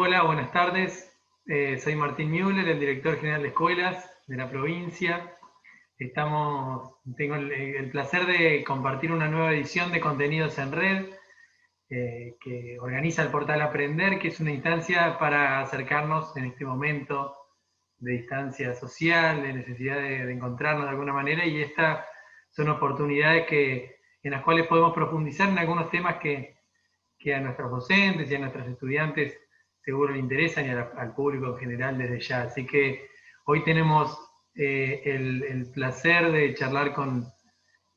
Hola, buenas tardes. Soy Martín Müller, el director general de escuelas de la provincia. Tengo el placer de compartir una nueva edición de Contenidos en Red que organiza el portal Aprender, que es una instancia para acercarnos en este momento de distancia social, de necesidad de encontrarnos de alguna manera, y estas son oportunidades en las cuales podemos profundizar en algunos temas que a nuestros docentes y a nuestros estudiantes seguro le interesan y al público en general desde ya. Así que hoy tenemos el placer de charlar con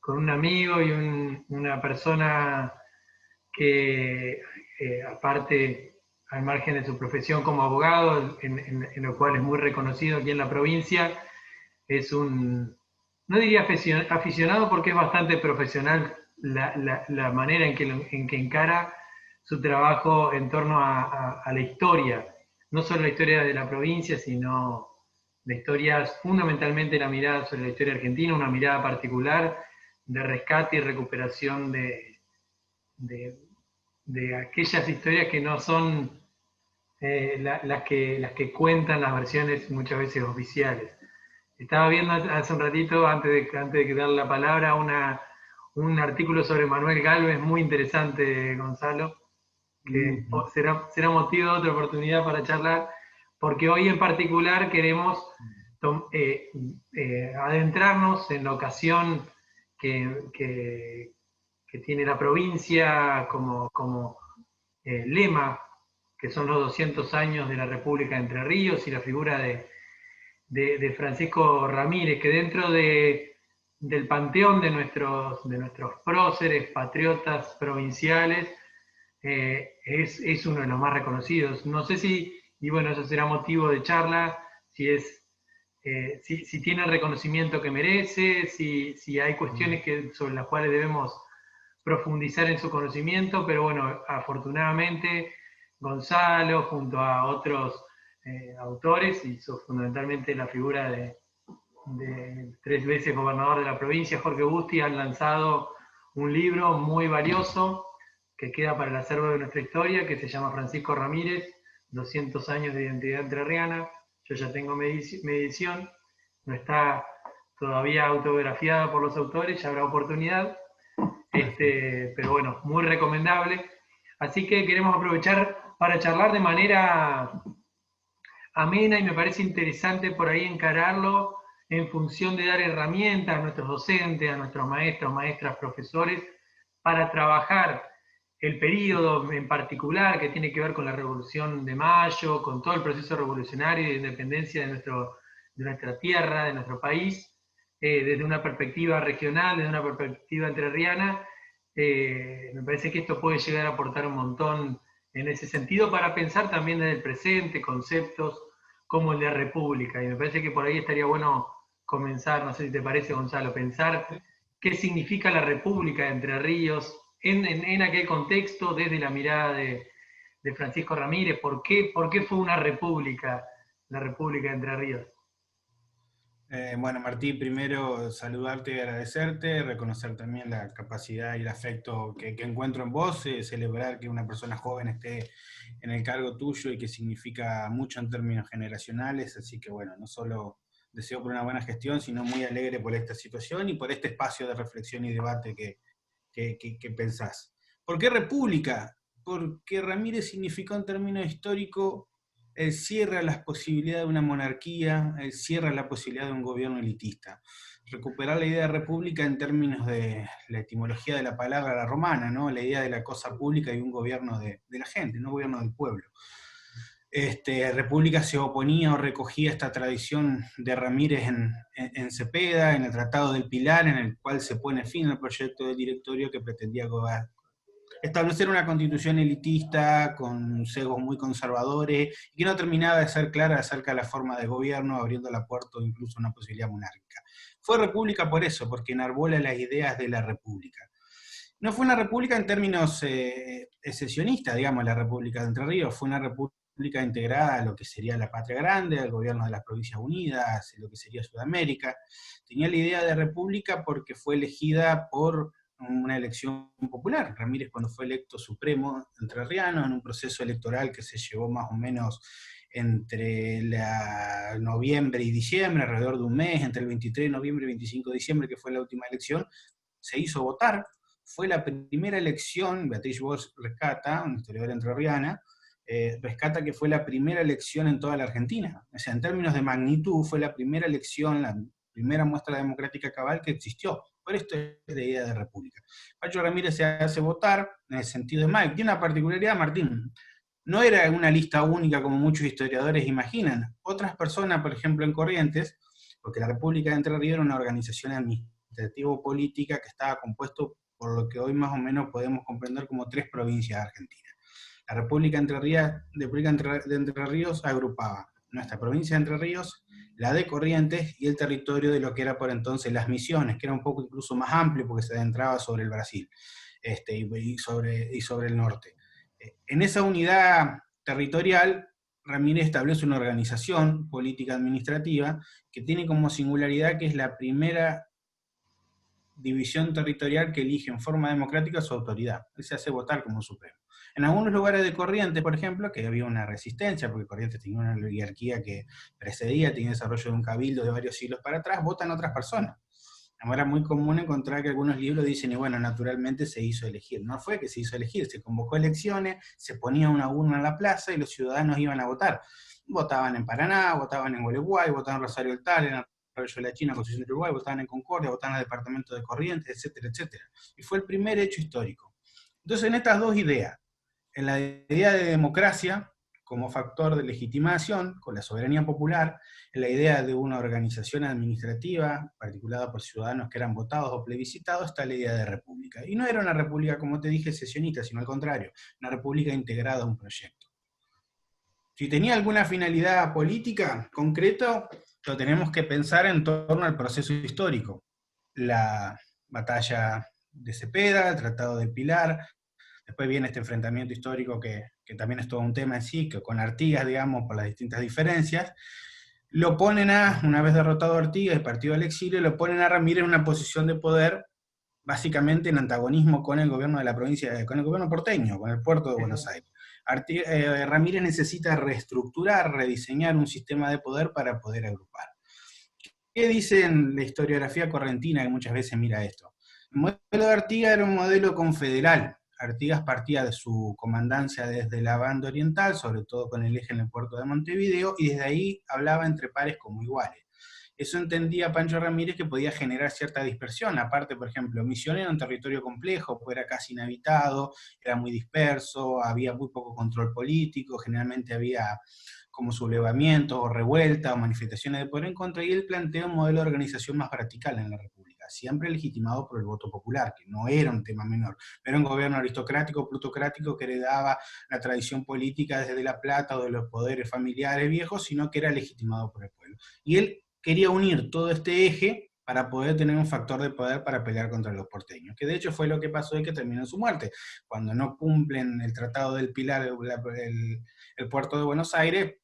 un amigo y una persona que aparte, al margen de su profesión como abogado, en lo cual es muy reconocido aquí en la provincia, es no diría aficionado porque es bastante profesional la manera en que encara su trabajo en torno a la historia, no solo la historia de la provincia, sino la historia, fundamentalmente la mirada sobre la historia argentina, una mirada particular de rescate y recuperación de, de aquellas historias que no son las que cuentan las versiones muchas veces oficiales. Estaba viendo hace un ratito, antes de darle la palabra, un artículo sobre Manuel Gálvez muy interesante, Gonzalo, que será motivo de otra oportunidad para charlar, porque hoy en particular queremos adentrarnos en la ocasión que, que tiene la provincia como lema, que son los 200 años de la República de Entre Ríos y la figura de Francisco Ramírez, que dentro del panteón de nuestros próceres, patriotas provinciales, es uno de los más reconocidos. No sé y bueno, eso será motivo de charla, si tiene el reconocimiento que merece, si hay cuestiones sobre las cuales debemos profundizar en su conocimiento, pero bueno, afortunadamente Gonzalo, junto a otros autores, hizo fundamentalmente la figura de 3 veces gobernador de la provincia, Jorge Busti, han lanzado un libro muy valioso que queda para el acervo de nuestra historia, que se llama Francisco Ramírez, 200 años de identidad entrerriana. Yo ya tengo mi edición, no está todavía autografiada por los autores, ya habrá oportunidad, pero bueno, muy recomendable. Así que queremos aprovechar para charlar de manera amena y me parece interesante por ahí encararlo en función de dar herramientas a nuestros docentes, a nuestros maestros, maestras, profesores, para trabajar el periodo en particular que tiene que ver con la Revolución de Mayo, con todo el proceso revolucionario y de independencia de nuestra tierra, de nuestro país, desde una perspectiva regional, desde una perspectiva entrerriana. Me parece que esto puede llegar a aportar un montón en ese sentido para pensar también desde el presente conceptos como el de república. Y me parece que por ahí estaría bueno comenzar, no sé si te parece, Gonzalo, pensar qué significa la república de Entre Ríos en aquel contexto, desde la mirada de Francisco Ramírez. ¿Por qué fue una república, la república de Entre Ríos? Bueno, Martín, primero saludarte y agradecerte, reconocer también la capacidad y el afecto que encuentro en vos, celebrar que una persona joven esté en el cargo tuyo y que significa mucho en términos generacionales, así que bueno, no solo deseo por una buena gestión, sino muy alegre por esta situación y por este espacio de reflexión y debate que pensás. ¿Por qué república? Porque Ramírez significó en términos históricos el cierre a las posibilidades de una monarquía, el cierre a la posibilidad de un gobierno elitista. Recuperar la idea de república en términos de la etimología de la palabra la romana, ¿no? La idea de la cosa pública y un gobierno de la gente, no un gobierno del pueblo. República se oponía o recogía esta tradición de Ramírez en Cepeda, en el Tratado del Pilar, en el cual se pone fin al proyecto del directorio que pretendía establecer una constitución elitista con sesgos muy conservadores y que no terminaba de ser clara acerca de la forma de gobierno, abriendo la puerta incluso a una posibilidad monárquica. Fue república por eso, porque enarbola las ideas de la república. No fue una república en términos secesionistas, digamos, la República de Entre Ríos, fue una república integrada a lo que sería la Patria Grande, al gobierno de las Provincias Unidas, lo que sería Sudamérica. Tenía la idea de república porque fue elegida por una elección popular. Ramírez, cuando fue electo supremo entrerriano, en un proceso electoral que se llevó más o menos entre noviembre y diciembre, alrededor de un mes, entre el 23 de noviembre y el 25 de diciembre, que fue la última elección, se hizo votar. Fue la primera elección, Beatriz Bosch rescata, una historiadora entrerriana, rescata que fue la primera elección en toda la Argentina. O sea, en términos de magnitud, fue la primera elección, la primera muestra democrática cabal que existió. Por esto es de idea de república. Pacho Ramírez se hace votar en el sentido de Mike. Tiene una particularidad, Martín. No era una lista única como muchos historiadores imaginan. Otras personas, por ejemplo, en Corrientes, porque la República de Entre Ríos era una organización administrativo-política que estaba compuesto por lo que hoy más o menos podemos comprender como 3 provincias argentinas. La República de Entre Ríos agrupaba nuestra provincia de Entre Ríos, la de Corrientes y el territorio de lo que era por entonces las Misiones, que era un poco incluso más amplio porque se adentraba sobre el Brasil y sobre el norte. En esa unidad territorial, Ramírez establece una organización política administrativa que tiene como singularidad que es la primera división territorial que elige en forma democrática su autoridad. Él se hace votar como supremo. En algunos lugares de Corrientes, por ejemplo, que había una resistencia, porque Corrientes tenía una oligarquía que precedía, tenía desarrollo de un cabildo de varios siglos para atrás, votan otras personas. Ahora era muy común encontrar que algunos libros dicen, y bueno, naturalmente se hizo elegir. No fue que se hizo elegir, se convocó elecciones, se ponía una urna en la plaza y los ciudadanos iban a votar. Votaban en Paraná, votaban en Gualeguay, votaban en Rosario del Tal, en Arroyo de la China, Constitución de Uruguay, votaban en Concordia, votaban en el departamento de Corrientes, etcétera, etcétera. Y fue el primer hecho histórico. Entonces, en estas dos ideas, en la idea de democracia como factor de legitimación, con la soberanía popular, en la idea de una organización administrativa, articulada por ciudadanos que eran votados o plebiscitados, está la idea de república. Y no era una república, como te dije, sesionista, sino al contrario, una república integrada a un proyecto. Si tenía alguna finalidad política concreta, lo tenemos que pensar en torno al proceso histórico. La batalla de Cepeda, el Tratado del Pilar, después viene este enfrentamiento histórico que también es todo un tema en sí, que con Artigas, digamos, por las distintas diferencias, lo ponen una vez derrotado a Artigas y partido al exilio, lo ponen a Ramírez en una posición de poder, básicamente en antagonismo con el gobierno de la provincia, con el gobierno porteño, con el puerto de Buenos Aires. Ramírez necesita reestructurar, rediseñar un sistema de poder para poder agrupar. ¿Qué dice en la historiografía correntina que muchas veces mira esto? El modelo de Artigas era un modelo confederal. Artigas partía de su comandancia desde la banda oriental, sobre todo con el eje en el puerto de Montevideo, y desde ahí hablaba entre pares como iguales. Eso entendía Pancho Ramírez que podía generar cierta dispersión. Aparte, por ejemplo, Misiones era un territorio complejo, pues era casi inhabitado, era muy disperso, había muy poco control político, generalmente había como sublevamientos o revueltas o manifestaciones de poder en contra, y él plantea un modelo de organización más vertical en la República, siempre legitimado por el voto popular, que no era un tema menor. Era un gobierno aristocrático, plutocrático, que heredaba la tradición política desde La Plata o de los poderes familiares viejos, sino que era legitimado por el pueblo. Y él quería unir todo este eje para poder tener un factor de poder para pelear contra los porteños, que de hecho fue lo que pasó y que terminó en su muerte. Cuando no cumplen el Tratado del Pilar, el puerto de Buenos Aires,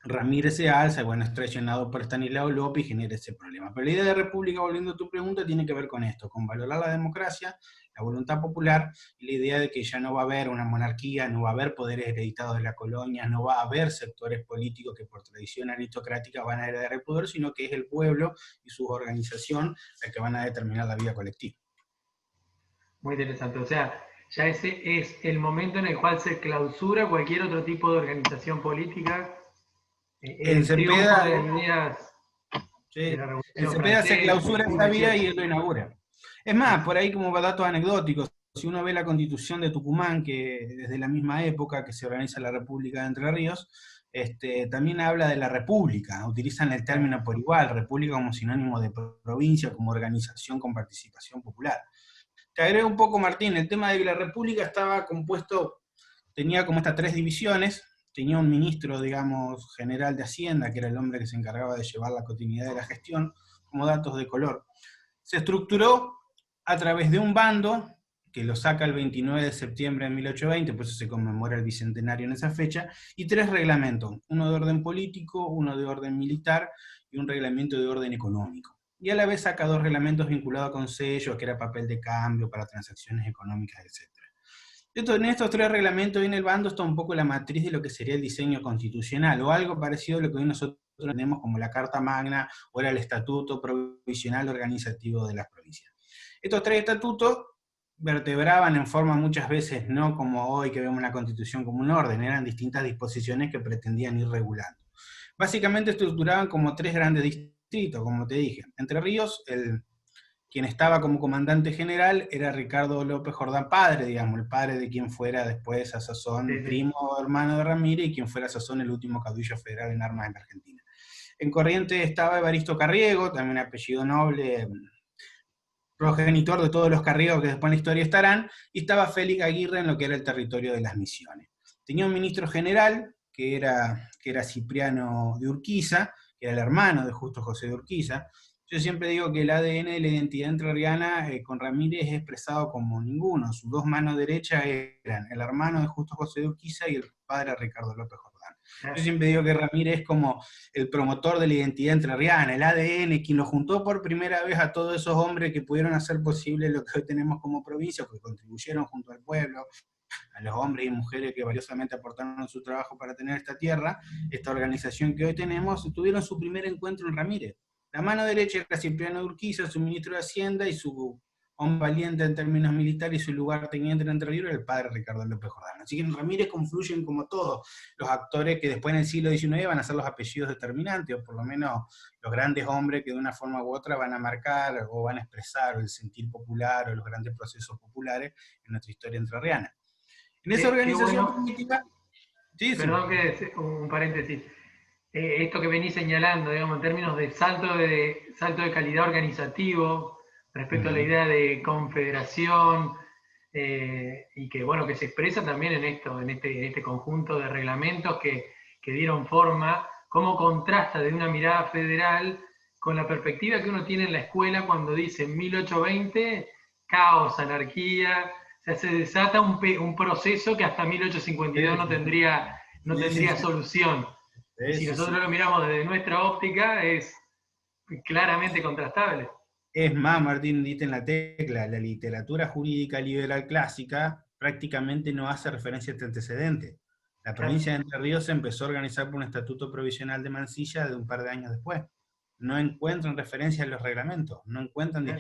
Ramírez se alza, bueno, es traicionado por Estanislao López y genera ese problema. Pero la idea de república, volviendo a tu pregunta, tiene que ver con esto, con valorar la democracia, la voluntad popular, y la idea de que ya no va a haber una monarquía, no va a haber poderes hereditados de la colonia, no va a haber sectores políticos que por tradición aristocrática van a heredar el poder, sino que es el pueblo y su organización la que van a determinar la vida colectiva. Muy interesante, o sea, ya ese es el momento en el cual se clausura cualquier otro tipo de organización política. En Cepeda, de ideas de la en Revolución Cepeda se Francesa, clausura esta vía y él lo inaugura. Es más, por ahí como datos anecdóticos, si uno ve la Constitución de Tucumán, que desde la misma época que se organiza la República de Entre Ríos, también habla de la república, utilizan el término por igual, república como sinónimo de provincia, como organización con participación popular. Te agrego un poco, Martín, el tema de que la república estaba compuesto, tenía como estas 3 divisiones, tenía un ministro, digamos, general de Hacienda, que era el hombre que se encargaba de llevar la continuidad de la gestión, como datos de color. Se estructuró a través de un bando, que lo saca el 29 de septiembre de 1820, por eso se conmemora el bicentenario en esa fecha, y 3 reglamentos, uno de orden político, uno de orden militar y un reglamento de orden económico. y a la vez saca 2 reglamentos vinculados con sellos, que era papel de cambio para transacciones económicas, etc. En estos 3 reglamentos en el bando está un poco la matriz de lo que sería el diseño constitucional, o algo parecido a lo que hoy nosotros tenemos como la Carta Magna, o era el Estatuto Provisional Organizativo de las Provincias. Estos 3 estatutos vertebraban en forma muchas veces, no como hoy que vemos la Constitución como un orden, eran distintas disposiciones que pretendían ir regulando. Básicamente estructuraban como 3 grandes distritos, como te dije. Entre Ríos, quien estaba como comandante general era Ricardo López Jordán padre, digamos, el padre de quien fuera después a sazón primo o hermano de Ramírez, y quien fuera a sazón el último caudillo federal en armas en la Argentina. En Corrientes estaba Evaristo Carriego, también apellido noble, progenitor de todos los Carriegos que después en la historia estarán, y estaba Félix Aguirre en lo que era el territorio de las Misiones. Tenía un ministro general, que era Cipriano de Urquiza, que era el hermano de Justo José de Urquiza. Yo siempre digo que el ADN de la identidad entrerriana con Ramírez es expresado como ninguno. Sus 2 manos derechas eran el hermano de Justo José de Urquiza y el padre Ricardo López Jordán. Yo siempre digo que Ramírez es como el promotor de la identidad entrerriana, el ADN, quien lo juntó por primera vez a todos esos hombres que pudieron hacer posible lo que hoy tenemos como provincia, porque contribuyeron junto al pueblo, a los hombres y mujeres que valiosamente aportaron su trabajo para tener esta tierra, esta organización que hoy tenemos, tuvieron su primer encuentro en Ramírez. La mano derecha era Cipriano de Urquiza, su ministro de Hacienda, y su hombre valiente en términos militares y su lugarteniente en Entre Ríos era el padre Ricardo López Jordán. Así que en Ramírez confluyen como todos los actores que después en el siglo XIX van a ser los apellidos determinantes, o por lo menos los grandes hombres que de una forma u otra van a marcar o van a expresar el sentir popular o los grandes procesos populares en nuestra historia entrerriana. En esa organización bueno, política... Sí, perdón que un paréntesis. Esto que venís señalando, digamos, en términos de salto de calidad organizativo, respecto a la idea de confederación, y que, bueno, que se expresa también en esto, en este conjunto de reglamentos que dieron forma, cómo contrasta de una mirada federal con la perspectiva que uno tiene en la escuela cuando dice en 1820, caos, anarquía, o sea, se desata un proceso que hasta 1852 no tendría solución. Y si nosotros lo miramos desde nuestra óptica, es claramente contrastable. Es más, Martín, diste en la tecla, la literatura jurídica liberal clásica prácticamente no hace referencia a este antecedente. La provincia de Entre Ríos se empezó a organizar por un estatuto provisional de Mansilla de un par de años después. No encuentran referencia en los reglamentos, no encuentran...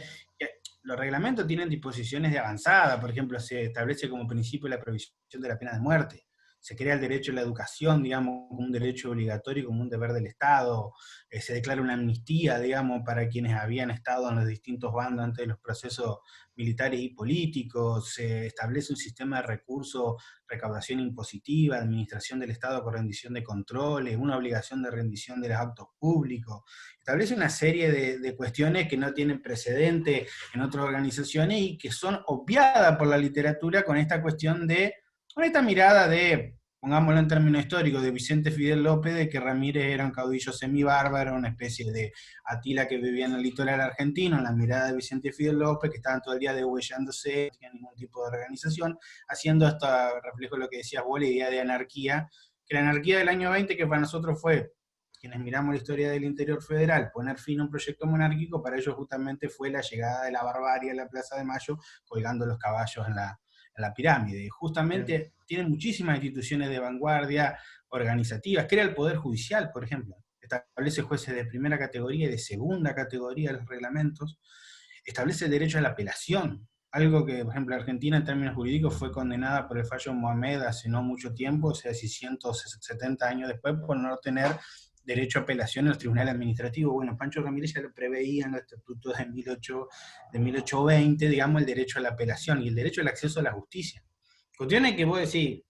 Los reglamentos tienen disposiciones de avanzada, por ejemplo, se establece como principio la prohibición de la pena de muerte. Se crea el derecho a la educación, digamos, como un derecho obligatorio, como un deber del Estado, se declara una amnistía, digamos, para quienes habían estado en los distintos bandos antes de los procesos militares y políticos, se establece un sistema de recursos, recaudación impositiva, administración del Estado con rendición de controles, una obligación de rendición de los actos públicos, establece una serie de cuestiones que no tienen precedente en otras organizaciones y que son obviadas por la literatura con esta cuestión de, con esta mirada de, pongámoslo en términos históricos, de Vicente Fidel López, de que Ramírez era un caudillo semibárbaro, una especie de Atila que vivía en el litoral argentino, en la mirada de Vicente Fidel López, que estaban todo el día degüellándose, no tenían ningún tipo de organización, haciendo hasta reflejo de lo que decías vos, la idea de anarquía, que la anarquía del año 20, que para nosotros fue, quienes miramos la historia del interior federal, poner fin a un proyecto monárquico, para ellos justamente fue la llegada de la barbarie a la Plaza de Mayo, colgando los caballos en la pirámide. Justamente tienen muchísimas instituciones de vanguardia organizativas, crea el Poder Judicial, por ejemplo, establece jueces de primera categoría y de segunda categoría en los reglamentos, establece el derecho a la apelación, algo que, por ejemplo, Argentina en términos jurídicos fue condenada por el fallo Mohamed hace no mucho tiempo, o sea, 170 años después, por no tener derecho a apelación en los tribunales administrativos. Bueno, Pancho Ramírez ya lo preveía en los estatutos de 1820, digamos, el derecho a la apelación y el derecho al acceso a la justicia. Cuestiones que vos decís,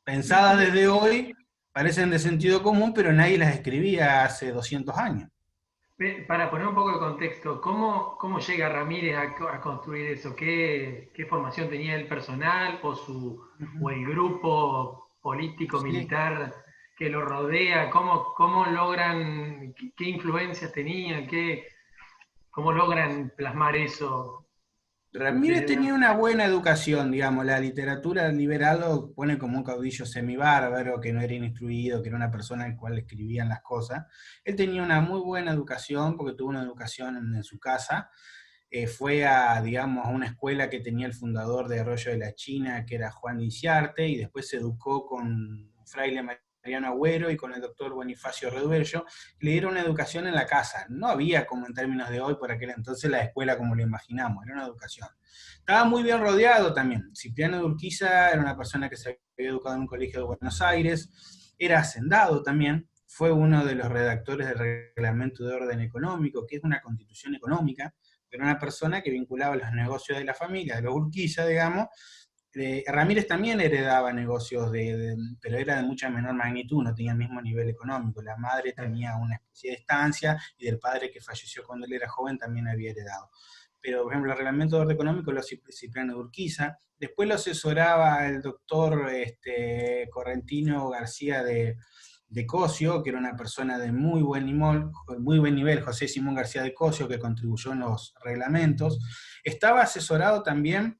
pensadas desde hoy, parecen de sentido común, pero nadie las escribía hace 200 años. Para poner un poco de contexto, ¿cómo llega Ramírez a construir eso? ¿Qué formación tenía el personal o el grupo político, militar que lo rodea? ¿Cómo logran, qué influencias tenían? ¿Cómo logran plasmar eso? Ramírez tenía una buena educación, digamos, la literatura liberal lo pone como un caudillo semibárbaro, que no era instruido, que era una persona al cual le escribían las cosas. Él tenía una muy buena educación, porque tuvo una educación en su casa. Fue a, digamos, a una escuela que tenía el fundador de Arroyo de la China, que era Juan Inciarte, y después se educó con Fraile Mariano Agüero y con el doctor Bonifacio Reduello. Le dieron una educación en la casa. No había, como en términos de hoy, por aquel entonces, la escuela como lo imaginamos, era una educación. Estaba muy bien rodeado también. Cipriano de Urquiza era una persona que se había educado en un colegio de Buenos Aires, era hacendado también, fue uno de los redactores del Reglamento de Orden Económico, que es una constitución económica, era una persona que vinculaba los negocios de la familia, de los Urquiza, digamos. Ramírez también heredaba negocios, pero era de mucha menor magnitud, no tenía el mismo nivel económico. La madre tenía una especie de estancia y del padre que falleció cuando él era joven también había heredado. Pero, por ejemplo, el reglamento de orden económico lo hacía Cipriano de Urquiza. Después lo asesoraba el doctor Correntino García de Cosio, que era una persona de muy buen nivel, José Simón García de Cosio, que contribuyó en los reglamentos. Estaba asesorado también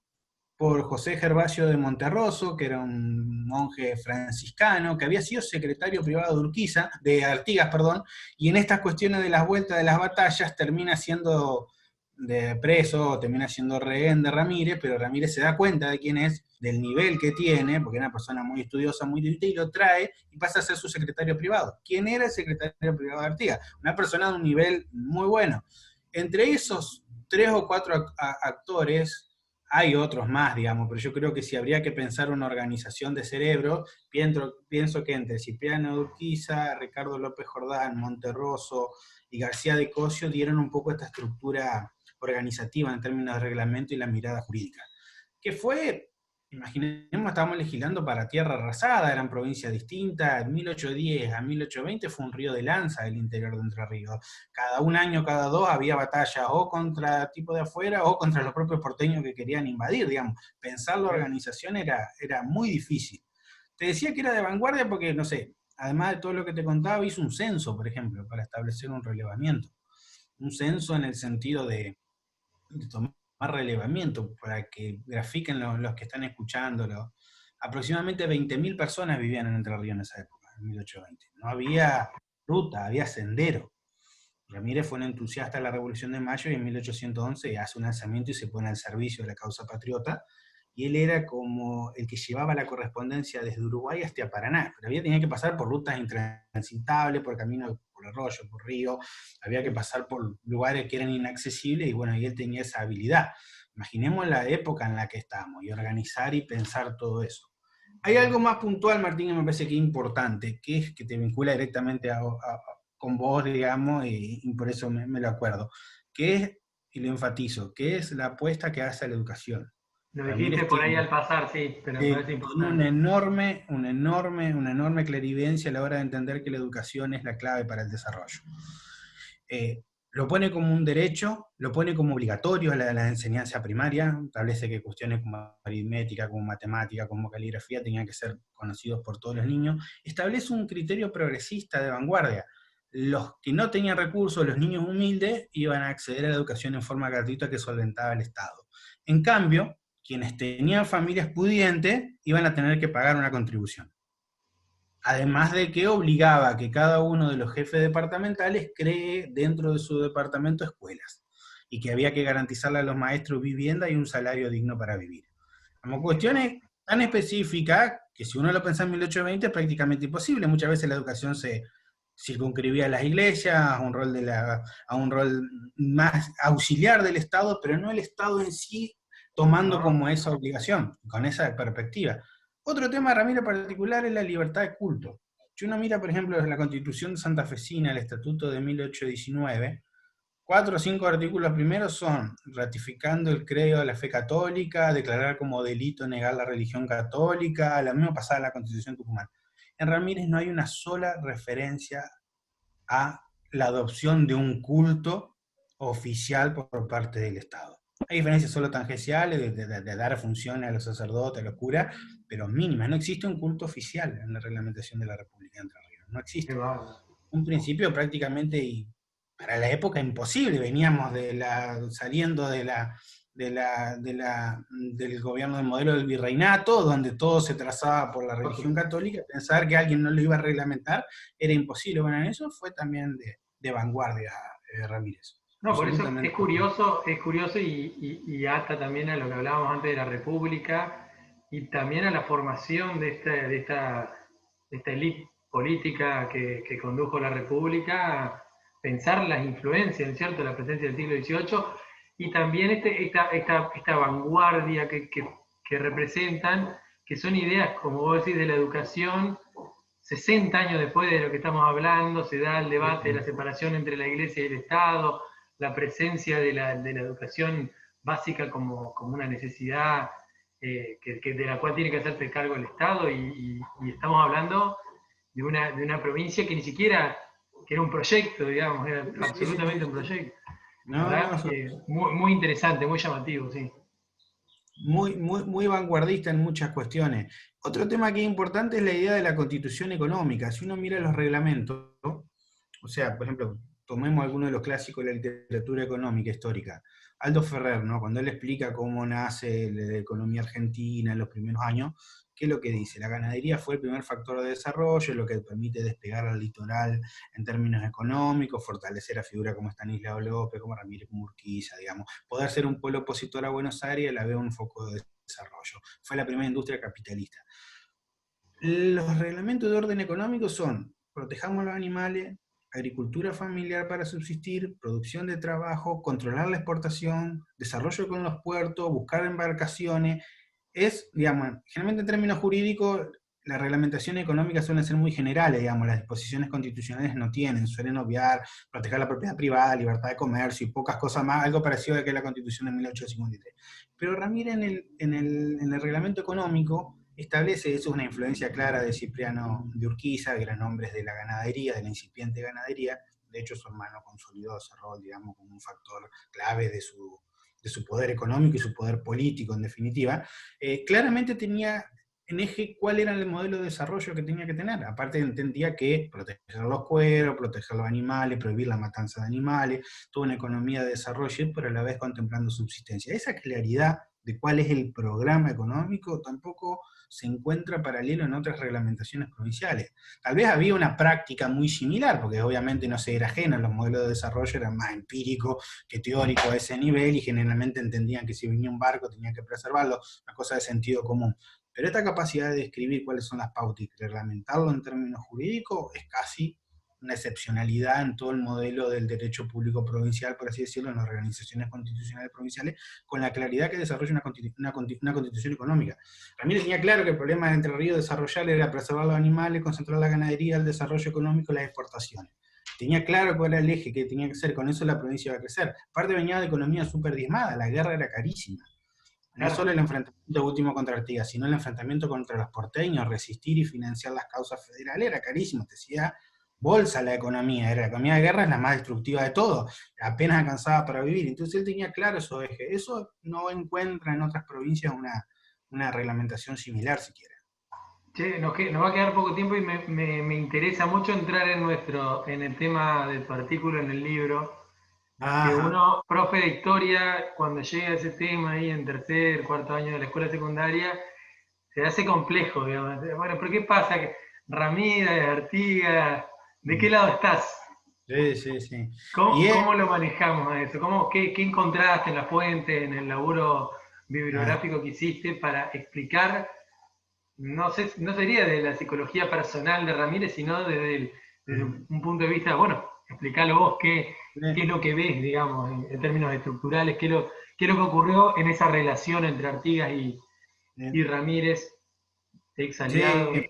por José Gervasio de Monterroso, que era un monje franciscano, que había sido secretario privado de Urquiza, de Artigas, perdón, y en estas cuestiones de las vueltas de las batallas termina siendo de preso, termina siendo rehén de Ramírez, pero Ramírez se da cuenta de quién es, del nivel que tiene, porque era una persona muy estudiosa, muy dirigida, y lo trae y pasa a ser su secretario privado. ¿Quién era el secretario privado de Artigas? Una persona de un nivel muy bueno. Entre esos 3 o 4 actores, hay otros más, digamos, pero yo creo que si habría que pensar una organización de cerebro, pienso que entre Cipriano de Urquiza, Ricardo López Jordán, Monterroso y García de Cosio dieron un poco esta estructura organizativa en términos de reglamento y la mirada jurídica. Que fue, imaginemos, estábamos legislando para tierra arrasada, eran provincias distintas, en 1810 a 1820 fue un río de lanza el interior de Entre Ríos. Cada un año, cada dos, había batallas o contra tipo de afuera o contra los propios porteños que querían invadir, digamos. Pensar la organización era muy difícil. Te decía que era de vanguardia porque, no sé, además de todo lo que te contaba, hizo un censo, por ejemplo, para establecer un relevamiento. Un censo en el sentido de tomar relevamiento, para que grafiquen los que están escuchándolo. Aproximadamente 20.000 personas vivían en Entre Ríos en esa época, en 1820. No había ruta, había sendero. Ramírez fue un entusiasta de la Revolución de Mayo y en 1811 hace un lanzamiento y se pone al servicio de la causa patriota, y él era como el que llevaba la correspondencia desde Uruguay hasta Paraná, pero tenía que pasar por rutas intransitables, por caminos, por arroyo, por río, había que pasar por lugares que eran inaccesibles, y bueno, y él tenía esa habilidad. Imaginemos la época en la que estamos, y organizar y pensar todo eso. Hay algo más puntual, Martín, que me parece que es importante, que es que te vincula directamente con vos, digamos, y por eso me lo acuerdo, que es, y lo enfatizo, que es la apuesta que hace a la educación. Lo dijiste Ramírez por ahí tiene, al pasar, sí, pero me parece tiene importante. una enorme clarividencia a la hora de entender que la educación es la clave para el desarrollo. Lo pone como un derecho, lo pone como obligatorio a la enseñanza primaria, establece que cuestiones como aritmética, como matemática, como caligrafía tenían que ser conocidos por todos los niños, establece un criterio progresista de vanguardia. Los que no tenían recursos, los niños humildes, iban a acceder a la educación en forma gratuita que solventaba el Estado. En cambio, quienes tenían familias pudientes iban a tener que pagar una contribución. Además de que obligaba a que cada uno de los jefes departamentales cree dentro de su departamento escuelas, y que había que garantizarle a los maestros vivienda y un salario digno para vivir. Como cuestiones tan específicas que si uno lo piensa en 1820 es prácticamente imposible. Muchas veces la educación se circunscribía a las iglesias, a un rol más auxiliar del Estado, pero no el Estado en sí tomando como esa obligación, con esa perspectiva. Otro tema, Ramiro, particular es la libertad de culto. Si uno mira, por ejemplo, la Constitución santafesina, el Estatuto de 1819, 4 o 5 artículos primeros son ratificando el credo de la fe católica, declarar como delito negar la religión católica, la misma pasada en la Constitución Tucumán. En Ramírez no hay una sola referencia a la adopción de un culto oficial por parte del Estado. Hay diferencias solo tangenciales de dar funciones a los sacerdotes, a los curas, pero mínimas. No existe un culto oficial en la reglamentación de la República de Entre Ríos. No existe. Un principio prácticamente, y para la época, imposible. Veníamos saliendo de del gobierno del modelo del virreinato, donde todo se trazaba por la religión católica. Pensar que alguien no lo iba a reglamentar era imposible. Bueno, en eso fue también de vanguardia Ramírez. No, por eso Absolutamente. es curioso y ata también a lo que hablábamos antes de la República y también a la formación de esta élite política que condujo la República, pensar las influencias, ¿cierto?, la presencia del siglo XVIII y también esta vanguardia que representan, que son ideas, como vos decís, de la educación. 60 años después de lo que estamos hablando, se da el debate de la separación entre la Iglesia y el Estado, la presencia de la educación básica como una necesidad de la cual tiene que hacerse cargo el Estado, y estamos hablando de una provincia que ni siquiera, que era un proyecto, digamos, era absolutamente un proyecto. La verdad, muy interesante, muy llamativo, sí. Muy vanguardista en muchas cuestiones. Otro tema que es importante es la idea de la constitución económica. Si uno mira los reglamentos, o sea, por ejemplo, tomemos alguno de los clásicos de la literatura económica histórica. Aldo Ferrer, ¿no? Cuando él explica cómo nace la economía argentina en los primeros años, ¿qué es lo que dice? La ganadería fue el primer factor de desarrollo, lo que permite despegar al litoral en términos económicos, fortalecer a figuras como Estanislao López, como Ramírez, como Urquiza, digamos, poder ser un polo opositor a Buenos Aires, la veo un foco de desarrollo. Fue la primera industria capitalista. Los reglamentos de orden económico son: protejamos los animales, agricultura familiar para subsistir, producción de trabajo, controlar la exportación, desarrollo con los puertos, buscar embarcaciones. Es, digamos, generalmente en términos jurídicos, las reglamentaciones económicas suelen ser muy generales, digamos, las disposiciones constitucionales no tienen, suelen obviar, proteger la propiedad privada, libertad de comercio y pocas cosas más, algo parecido a que la Constitución de 1853. Pero Ramírez en el reglamento económico establece, eso es una influencia clara de Cipriano de Urquiza, de los nombres de la ganadería, de la incipiente ganadería. De hecho, su hermano consolidó ese rol, digamos, como un factor clave de su poder económico y su poder político, en definitiva. Claramente tenía en eje cuál era el modelo de desarrollo que tenía que tener. Aparte entendía que proteger los cueros, proteger los animales, prohibir la matanza de animales, toda una economía de desarrollo, pero a la vez contemplando subsistencia. Esa claridad de cuál es el programa económico tampoco se encuentra paralelo en otras reglamentaciones provinciales. Tal vez había una práctica muy similar, porque obviamente no se era ajena, los modelos de desarrollo eran más empíricos que teóricos a ese nivel, y generalmente entendían que si venía un barco tenían que preservarlo, una cosa de sentido común. Pero esta capacidad de describir cuáles son las pautas y reglamentarlo en términos jurídicos es casi una excepcionalidad en todo el modelo del derecho público provincial, por así decirlo, en las organizaciones constitucionales provinciales, con la claridad que desarrolla una constitución económica. Ramírez tenía claro que el problema de Entre Ríos desarrollar era preservar los animales, concentrar la ganadería, el desarrollo económico y las exportaciones. Tenía claro cuál era el eje que tenía que ser, con eso la provincia iba a crecer. Aparte venía de economía súper diezmada, la guerra era carísima. No solo el enfrentamiento último contra Artigas, sino el enfrentamiento contra los porteños, resistir y financiar las causas federales era carísimo, te decía bolsa la economía de guerra es la más destructiva de todo, apenas alcanzaba para vivir. Entonces él tenía claro esos ejes. Eso no encuentra en otras provincias una reglamentación similar siquiera. Che, nos va a quedar poco tiempo y me interesa mucho entrar en el tema de tu artículo en el libro, que uno, profe de historia, cuando llega a ese tema ahí en tercer, cuarto año de la escuela secundaria, se hace complejo, digamos. Bueno, ¿pero qué pasa? Ramírez, Artigas, ¿de qué lado estás? Sí. ¿Cómo lo manejamos a eso? ¿Qué encontraste en la fuente, en el laburo bibliográfico que hiciste para explicar? No sería de la psicología personal de Ramírez, sino desde un punto de vista, bueno, explícalo vos, qué es lo que ves, digamos, en términos estructurales, qué es lo que ocurrió en esa relación entre Artigas y Ramírez, ex aliado. Sí.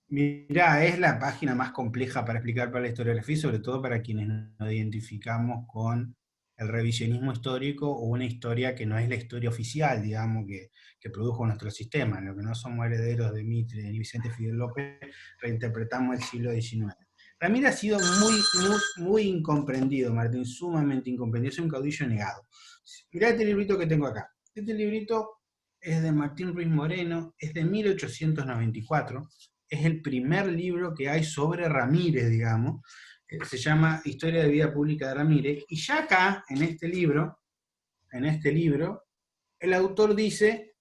Mirá, es la página más compleja para explicar para la historiografía, sobre todo para quienes nos identificamos con el revisionismo histórico o una historia que no es la historia oficial, digamos, que produjo nuestro sistema. En lo que no somos herederos de Mitre ni Vicente Fidel López, reinterpretamos el siglo XIX. Ramírez ha sido muy incomprendido, Martín, sumamente incomprendido, es un caudillo negado. Mirá este librito que tengo acá. Este librito es de Martín Ruiz Moreno, es de 1894, es el primer libro que hay sobre Ramírez, digamos, se llama Historia de Vida Pública de Ramírez, y ya acá, en este libro, el autor dice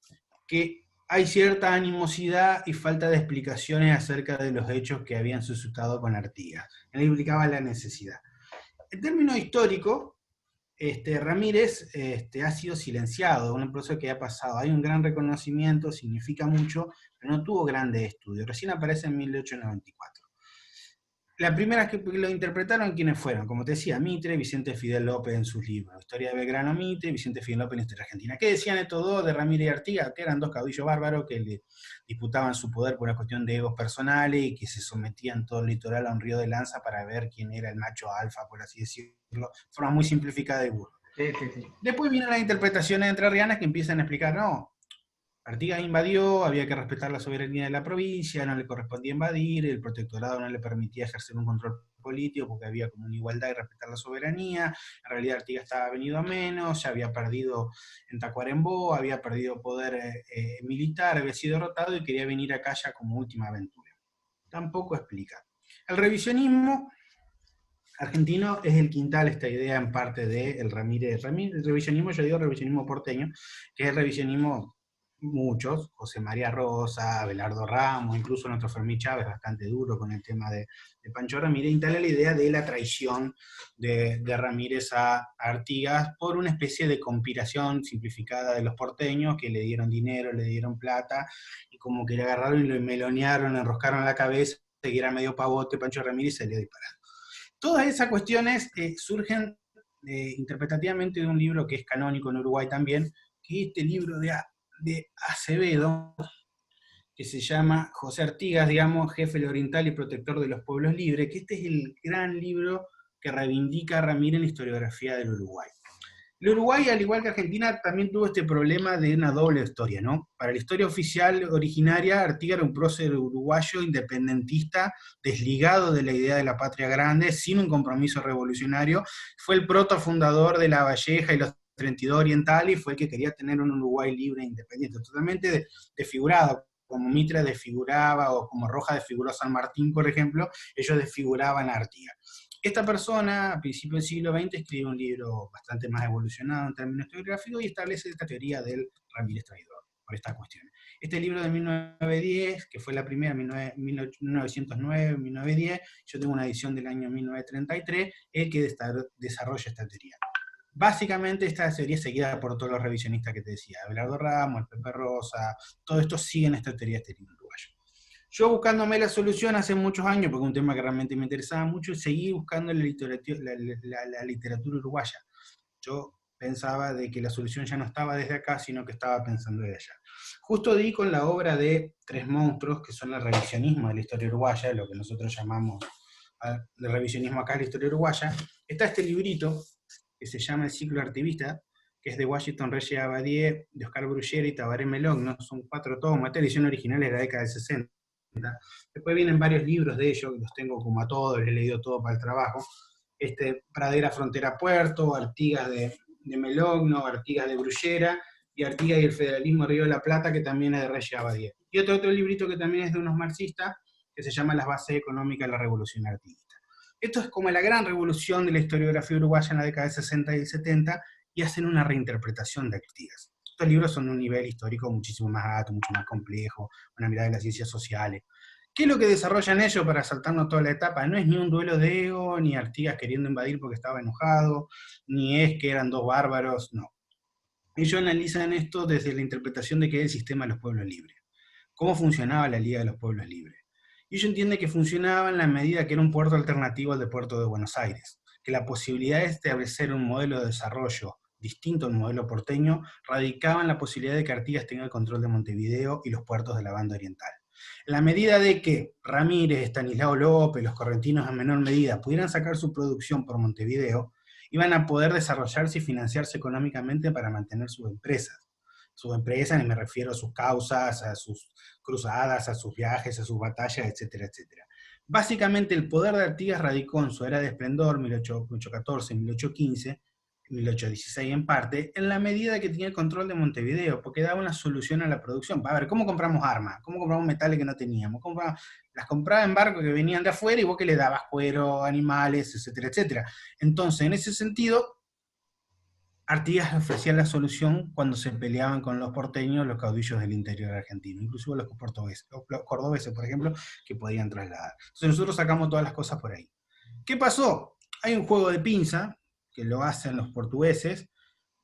que hay cierta animosidad y falta de explicaciones acerca de los hechos que habían suscitado con Artigas. Él implicaba la necesidad. En términos históricos, Ramírez ha sido silenciado, un proceso que ha pasado. Hay un gran reconocimiento, significa mucho, pero no tuvo grandes estudios. Recién aparece en 1894. La primera que lo interpretaron, ¿quiénes fueron? Como te decía, Mitre, Vicente Fidel López en sus libros. Historia de Belgrano, Mitre, Vicente Fidel López en Historia Argentina. ¿Qué decían estos dos de Ramírez y Artigas? Que eran dos caudillos bárbaros que le disputaban su poder por una cuestión de egos personales y que se sometían todo el litoral a un río de lanza para ver quién era el macho alfa, por así decirlo, de forma muy simplificada de burro. Sí. Después vienen las interpretaciones entrerrianas que empiezan a explicar, no, Artigas invadió, había que respetar la soberanía de la provincia, no le correspondía invadir, el protectorado no le permitía ejercer un control político porque había como una igualdad y respetar la soberanía. En realidad Artigas estaba venido a menos, ya había perdido en Tacuarembó, había perdido poder militar, había sido derrotado y quería venir acá ya como última aventura. Tampoco explica. El revisionismo argentino es el quintal, esta idea en parte de el Ramírez. El revisionismo, yo digo revisionismo porteño, que es el revisionismo muchos, José María Rosa, Abelardo Ramos, incluso nuestro Fermín Chávez, bastante duro con el tema de Pancho Ramírez, instala la idea de la traición de Ramírez a Artigas por una especie de conspiración simplificada de los porteños que le dieron dinero, le dieron plata, y como que le agarraron y lo melonearon, le enroscaron la cabeza, que era medio pavote Pancho Ramírez y salió disparado. Todas esas cuestiones surgen interpretativamente de un libro que es canónico en Uruguay también, que es este libro de Acevedo, que se llama José Artigas, digamos, jefe del Oriental y protector de los pueblos libres, que este es el gran libro que reivindica a Ramírez en la historiografía del Uruguay. El Uruguay, al igual que Argentina, también tuvo este problema de una doble historia, ¿no? Para la historia oficial originaria, Artigas era un prócer uruguayo independentista, desligado de la idea de la patria grande, sin un compromiso revolucionario. Fue el protofundador de La Valleja y los 32 orientales y fue el que quería tener un Uruguay libre e independiente, totalmente desfigurado, como Mitre desfiguraba o como Rojas desfiguró a San Martín, por ejemplo, ellos desfiguraban a Artigas. Esta persona, a principios del siglo XX, escribe un libro bastante más evolucionado en términos historiográficos y establece esta teoría del Ramírez traidor, por estas cuestiones. Este libro de 1910, que fue la primera, 1909-1910, yo tengo una edición del año 1933, es el que desarrolla esta teoría. Básicamente esta teoría es seguida por todos los revisionistas que te decía, Abelardo Ramos, el Pepe Rosa, todo esto siguen esta teoría de este libro uruguayo. Yo buscándome la solución hace muchos años, porque es un tema que realmente me interesaba mucho, seguí buscando la literatura uruguaya. Yo pensaba de que la solución ya no estaba desde acá, sino que estaba pensando desde allá. Justo di con la obra de Tres Monstruos, que son el revisionismo de la historia uruguaya, lo que nosotros llamamos el revisionismo acá de la historia uruguaya. Está este librito, que se llama El ciclo artivista, que es de Washington Reyes Abadie, de Oscar Bruguera y Tabaré Melogno, son 4 tomos, esta edición original es de la década del 60. Después vienen varios libros de ellos, los tengo como a todos, les he leído todo para el trabajo. Pradera Frontera Puerto, Artigas de Melogno, Artigas de Bruguera, y Artigas y el Federalismo Río de la Plata, que también es de Reyes Abadie. Y otro librito que también es de unos marxistas, que se llama Las bases económicas de la revolución artiguista. Esto es como la gran revolución de la historiografía uruguaya en la década del 60 y el 70, y hacen una reinterpretación de Artigas. Estos libros son de un nivel histórico muchísimo más alto, mucho más complejo, una mirada de las ciencias sociales. ¿Qué es lo que desarrollan ellos para saltarnos toda la etapa? No es ni un duelo de ego, ni Artigas queriendo invadir porque estaba enojado, ni es que eran dos bárbaros, no. Ellos analizan esto desde la interpretación de qué es el sistema de los pueblos libres. ¿Cómo funcionaba la Liga de los Pueblos Libres? Y ellos entienden que funcionaba en la medida que era un puerto alternativo al de Puerto de Buenos Aires, que la posibilidad de establecer un modelo de desarrollo distinto al modelo porteño radicaba en la posibilidad de que Artigas tenga el control de Montevideo y los puertos de la banda oriental. En la medida de que Ramírez, Estanislao López, los correntinos en menor medida pudieran sacar su producción por Montevideo, iban a poder desarrollarse y financiarse económicamente para mantener sus empresas. Sus empresas, y me refiero a sus causas, a sus cruzadas, a sus viajes, a sus batallas, etcétera, etcétera. Básicamente el poder de Artigas radicó en su era de esplendor, 1814, 1815, 1816 en parte, en la medida que tenía el control de Montevideo, porque daba una solución a la producción. A ver, ¿cómo compramos armas? ¿Cómo compramos metales que no teníamos? Las compraba en barcos que venían de afuera y vos que le dabas cuero, animales, etcétera, etcétera. Entonces, en ese sentido, Artigas ofrecía la solución cuando se peleaban con los porteños, los caudillos del interior argentino, incluso los portugueses, los cordobeses, por ejemplo, que podían trasladar. Entonces nosotros sacamos todas las cosas por ahí. ¿Qué pasó? Hay un juego de pinza que lo hacen los portugueses.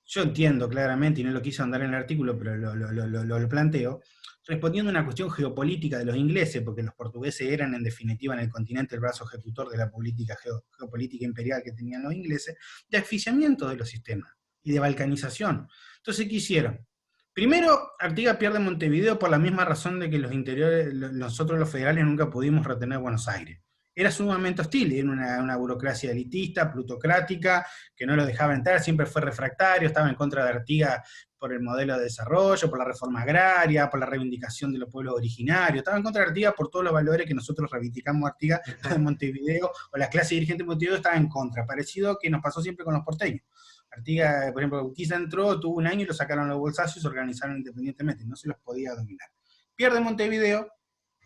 Yo entiendo claramente, y no lo quise andar en el artículo, pero lo planteo, respondiendo a una cuestión geopolítica de los ingleses, porque los portugueses eran en definitiva en el continente el brazo ejecutor de la política geopolítica imperial que tenían los ingleses, de asfixiamiento de los sistemas y de balcanización. Entonces, ¿qué hicieron? Primero, Artigas pierde Montevideo por la misma razón de que los interiores, nosotros los federales nunca pudimos retener Buenos Aires. Era sumamente hostil, era una burocracia elitista, plutocrática, que no lo dejaba entrar, siempre fue refractario, estaba en contra de Artigas por el modelo de desarrollo, por la reforma agraria, por la reivindicación de los pueblos originarios, estaba en contra de Artigas por todos los valores que nosotros reivindicamos a Artigas en Montevideo, o la clase dirigente de Montevideo estaba en contra, parecido que nos pasó siempre con los porteños. Artigas, por ejemplo, Urquiza entró, tuvo un año y lo sacaron los bolsazos y se organizaron independientemente, no se los podía dominar. Pierde Montevideo,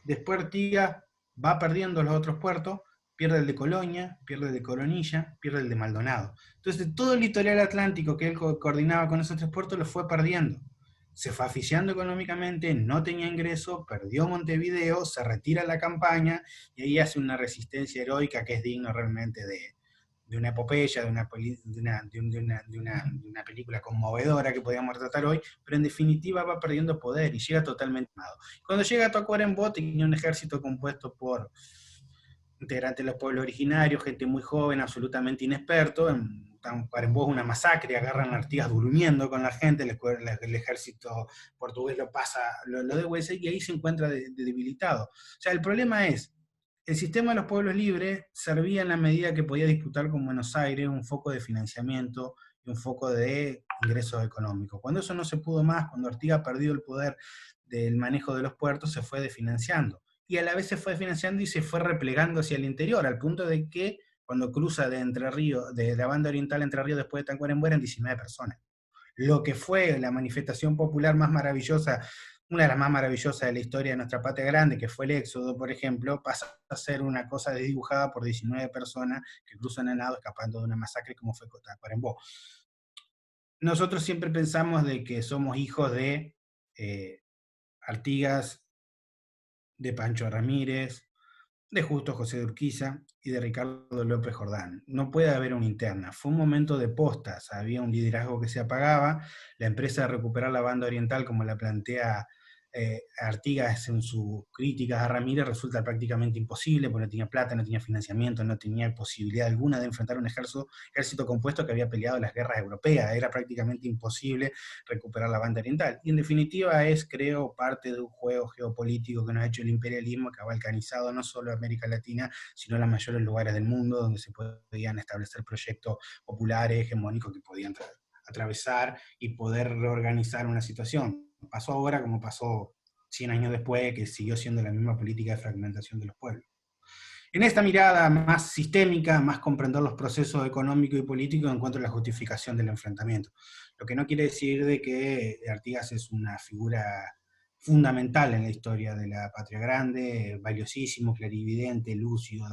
después Artigas va perdiendo los otros puertos, pierde el de Colonia, pierde el de Coronilla, pierde el de Maldonado. Entonces, todo el litoral atlántico que él coordinaba con esos tres puertos lo fue perdiendo. Se fue asfixiando económicamente, no tenía ingreso, perdió Montevideo, se retira la campaña y ahí hace una resistencia heroica que es digno realmente de una epopeya, de una película conmovedora que podíamos tratar hoy, pero en definitiva va perdiendo poder y llega totalmente armado. Cuando llega a Tacuarembó tenía un ejército compuesto por integrantes de los pueblos originarios, gente muy joven, absolutamente inexperto. En Tacuarembó es una masacre, agarran a Artigas durmiendo con la gente, el ejército portugués lo pasa, lo devuelve y ahí se encuentra debilitado. O sea, el problema es, el sistema de los pueblos libres servía en la medida que podía disputar con Buenos Aires un foco de financiamiento y un foco de ingresos económicos. Cuando eso no se pudo más, cuando Artigas perdió el poder del manejo de los puertos, se fue desfinanciando. Y a la vez se fue desfinanciando y se fue replegando hacia el interior, al punto de que cuando cruza de Entre Ríos, de la banda oriental Entre Ríos después de Tacuarembó, eran 19 personas. Lo que fue la manifestación popular más maravillosa, una de las más maravillosas de la historia de nuestra patria grande, que fue el Éxodo, por ejemplo, pasa a ser una cosa desdibujada por 19 personas que cruzan a nado escapando de una masacre como fue Tacuarembó. Nosotros siempre pensamos de que somos hijos de Artigas, de Pancho Ramírez, de Justo José de Urquiza y de Ricardo López Jordán. No puede haber una interna. Fue un momento de postas, había un liderazgo que se apagaba, la empresa de recuperar la banda oriental, como la plantea Artigas en sus críticas a Ramírez, resulta prácticamente imposible, porque no tenía plata, no tenía financiamiento, no tenía posibilidad alguna de enfrentar un ejército compuesto que había peleado las guerras europeas, era prácticamente imposible recuperar la banda oriental. Y en definitiva es, creo, parte de un juego geopolítico que nos ha hecho el imperialismo, que ha balcanizado no solo América Latina, sino los mayores lugares del mundo donde se podían establecer proyectos populares, hegemónicos que podían atravesar y poder reorganizar una situación. Pasó ahora como pasó 100 años después, que siguió siendo la misma política de fragmentación de los pueblos. En esta mirada más sistémica, más comprender los procesos económicos y políticos, encuentro la justificación del enfrentamiento. Lo que no quiere decir de que Artigas es una figura fundamental en la historia de la patria grande, valiosísimo, clarividente, lúcido,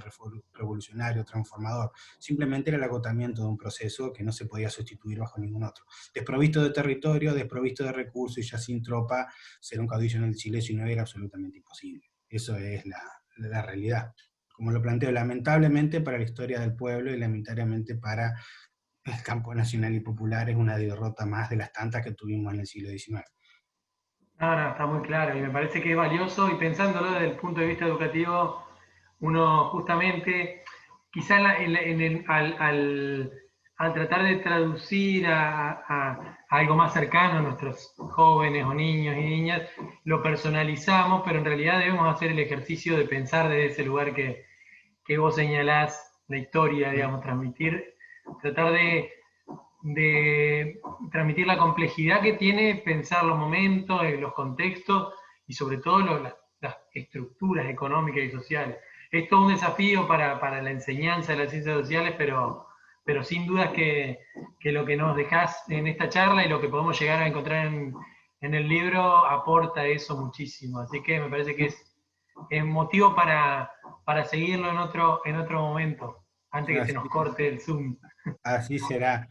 revolucionario, transformador. Simplemente era el agotamiento de un proceso que no se podía sustituir bajo ningún otro. Desprovisto de territorio, desprovisto de recursos y ya sin tropa, ser un caudillo en el siglo XIX era absolutamente imposible. Eso es la realidad. Como lo planteo, lamentablemente para la historia del pueblo y lamentablemente para el campo nacional y popular es una derrota más de las tantas que tuvimos en el siglo XIX. No, no, está muy claro y me parece que es valioso y pensándolo desde el punto de vista educativo, uno justamente, quizá al tratar de traducir a algo más cercano a nuestros jóvenes o niños y niñas, lo personalizamos, pero en realidad debemos hacer el ejercicio de pensar desde ese lugar que vos señalás, la historia, digamos, transmitir, tratar de transmitir la complejidad que tiene pensar los momentos, los contextos y sobre todo las estructuras económicas y sociales. Es todo un desafío para la enseñanza de las ciencias sociales, pero sin duda que lo que nos dejás en esta charla y lo que podemos llegar a encontrar en el libro aporta eso muchísimo. Así que me parece que es motivo para seguirlo en otro momento, antes que se nos corte el Zoom. Así será.